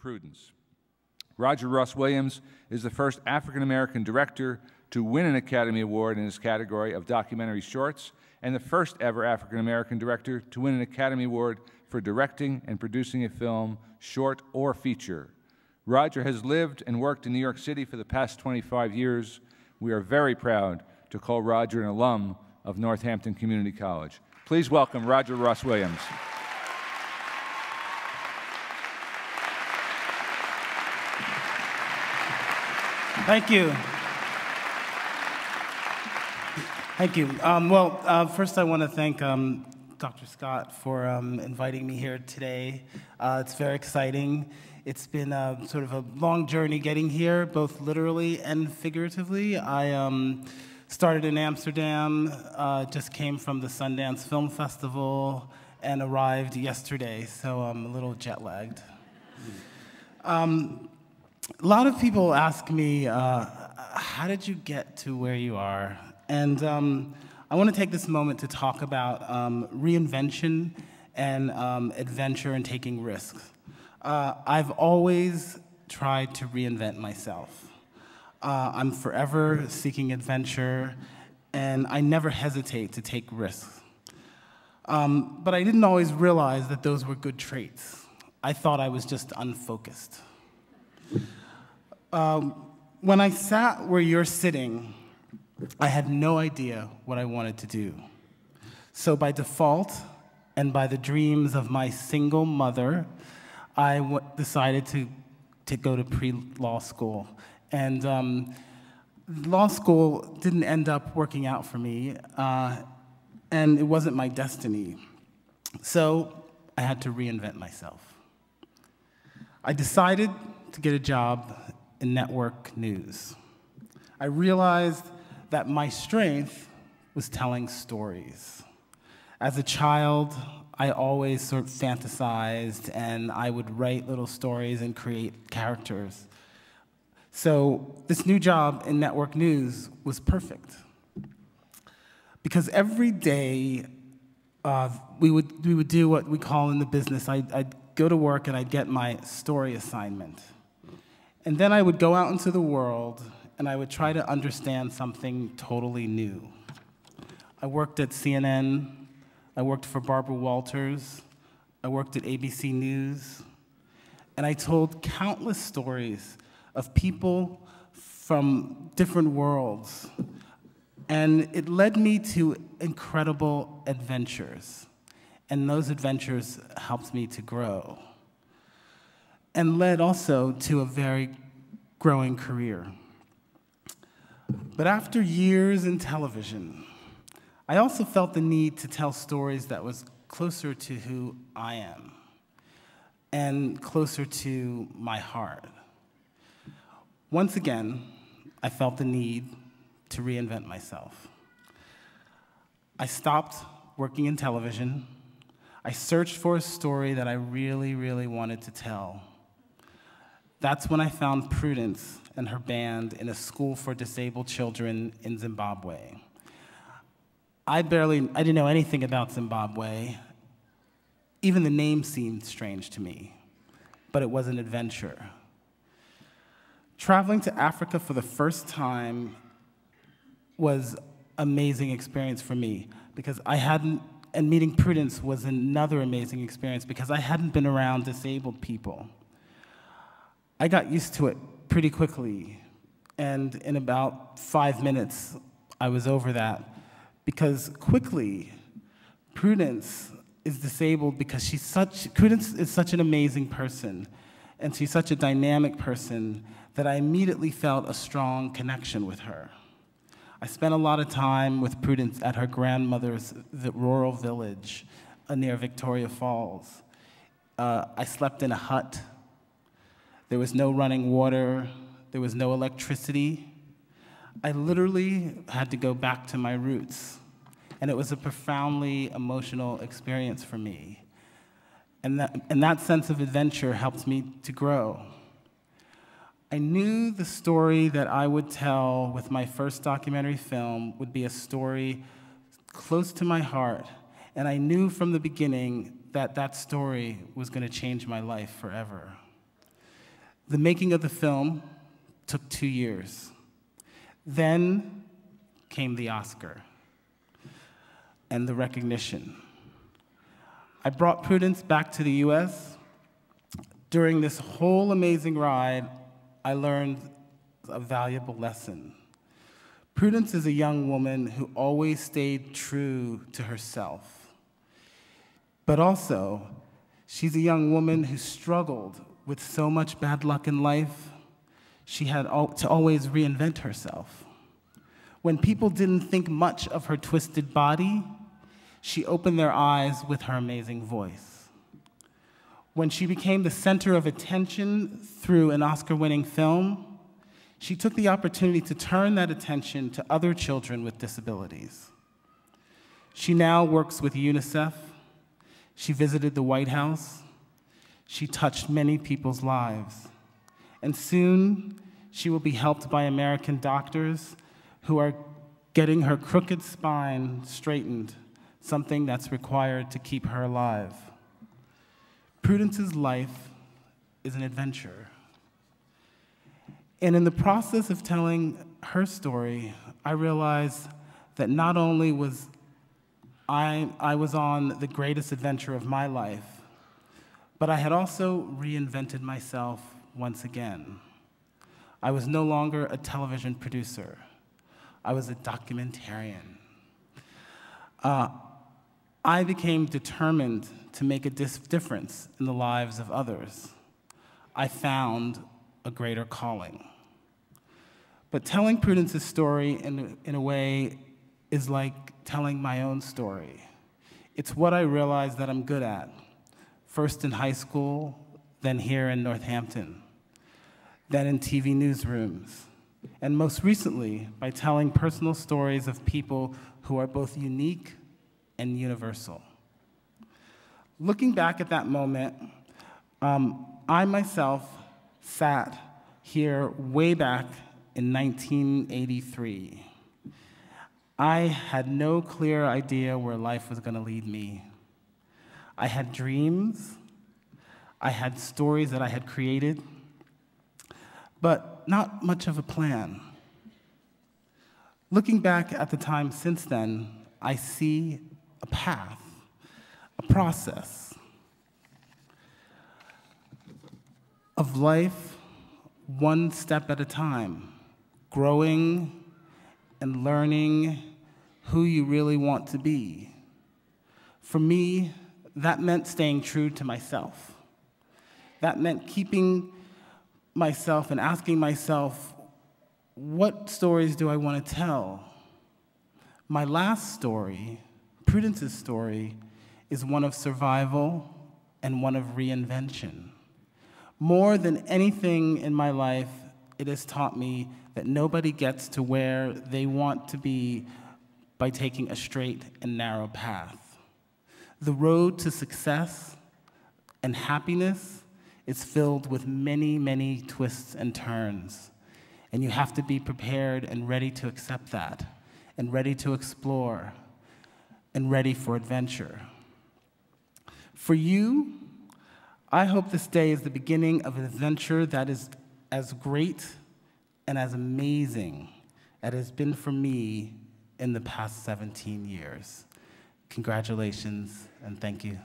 Prudence. Roger Ross Williams is the first African-American director to win an Academy Award in his category of documentary shorts, and the first ever African-American director to win an Academy Award for directing and producing a film, short or feature. Roger has lived and worked in New York City for the past 25 years. We are very proud to call Roger an alum of Northampton Community College. Please welcome Roger Ross Williams. Thank you. Thank you. First I want to thank Dr. Scott for inviting me here today. It's very exciting. It's been sort of a long journey getting here, both literally and figuratively. I started in Amsterdam, just came from the Sundance Film Festival, and arrived yesterday, so I'm a little jet-lagged. A lot of people ask me, how did you get to where you are? And I want to take this moment to talk about reinvention and adventure and taking risks. I've always tried to reinvent myself. I'm forever seeking adventure, and I never hesitate to take risks. But I didn't always realize that those were good traits. I thought I was just unfocused. When I sat where you're sitting, I had no idea what I wanted to do. So by default, and by the dreams of my single mother, I decided to go to pre-law school. And law school didn't end up working out for me, and it wasn't my destiny. So I had to reinvent myself. I decided to get a job in network news. I realized that my strength was telling stories. As a child, I always sort of fantasized, and I would write little stories and create characters. So this new job in network news was perfect. Because every day, we would do what we call in the business, I'd go to work and I'd get my story assignment. And then I would go out into the world and I would try to understand something totally new. I worked at CNN, I worked for Barbara Walters, I worked at ABC News, and I told countless stories of people from different worlds. And it led me to incredible adventures. And those adventures helped me to grow. And led also to a very growing career. But after years in television, I also felt the need to tell stories that was closer to who I am and closer to my heart. Once again, I felt the need to reinvent myself. I stopped working in television. I searched for a story that I really, really wanted to tell. That's when I found Prudence and her band in a school for disabled children in Zimbabwe. I didn't know anything about Zimbabwe. Even the name seemed strange to me, but it was an adventure. Traveling to Africa for the first time was an amazing experience for me because and meeting Prudence was another amazing experience because I hadn't been around disabled people. I got used to it pretty quickly, and in about 5 minutes, I was over that. Because quickly, Prudence is disabled because Prudence is such an amazing person, and she's such a dynamic person that I immediately felt a strong connection with her. I spent a lot of time with Prudence at her grandmother's rural village near Victoria Falls. I slept in a hut. There was no running water. There was no electricity. I literally had to go back to my roots, and it was a profoundly emotional experience for me. And that sense of adventure helped me to grow. I knew the story that I would tell with my first documentary film would be a story close to my heart, and I knew from the beginning that that story was going to change my life forever. The making of the film took 2 years. Then came the Oscar and the recognition. I brought Prudence back to the US. During this whole amazing ride, I learned a valuable lesson. Prudence is a young woman who always stayed true to herself. But also, she's a young woman who struggled with so much bad luck in life. She had to always reinvent herself. When people didn't think much of her twisted body, she opened their eyes with her amazing voice. When she became the center of attention through an Oscar-winning film, she took the opportunity to turn that attention to other children with disabilities. She now works with UNICEF. She visited the White House. She touched many people's lives. And soon, she will be helped by American doctors who are getting her crooked spine straightened, something that's required to keep her alive. Prudence's life is an adventure. And in the process of telling her story, I realized that not only was I was on the greatest adventure of my life, but I had also reinvented myself once again. I was no longer a television producer. I was a documentarian. I became determined to make a difference in the lives of others. I found a greater calling. But telling Prudence's story in a way is like telling my own story. It's what I realized that I'm good at, first in high school, then here in Northampton, then in TV newsrooms, and most recently by telling personal stories of people who are both unique and universal. Looking back at that moment, I myself sat here way back in 1983. I had no clear idea where life was going to lead me. I had dreams, I had stories that I had created, but not much of a plan. Looking back at the time since then, I see a path, a process of life one step at a time, growing and learning who you really want to be. For me, that meant staying true to myself. That meant keeping myself and asking myself, what stories do I want to tell? My last story, Prudence's story, is one of survival and one of reinvention. More than anything in my life, it has taught me that nobody gets to where they want to be by taking a straight and narrow path. The road to success and happiness is filled with many, many twists and turns. And you have to be prepared and ready to accept that, and ready to explore, and ready for adventure. For you, I hope this day is the beginning of an adventure that is as great and as amazing as it has been for me in the past 17 years. Congratulations, and thank you.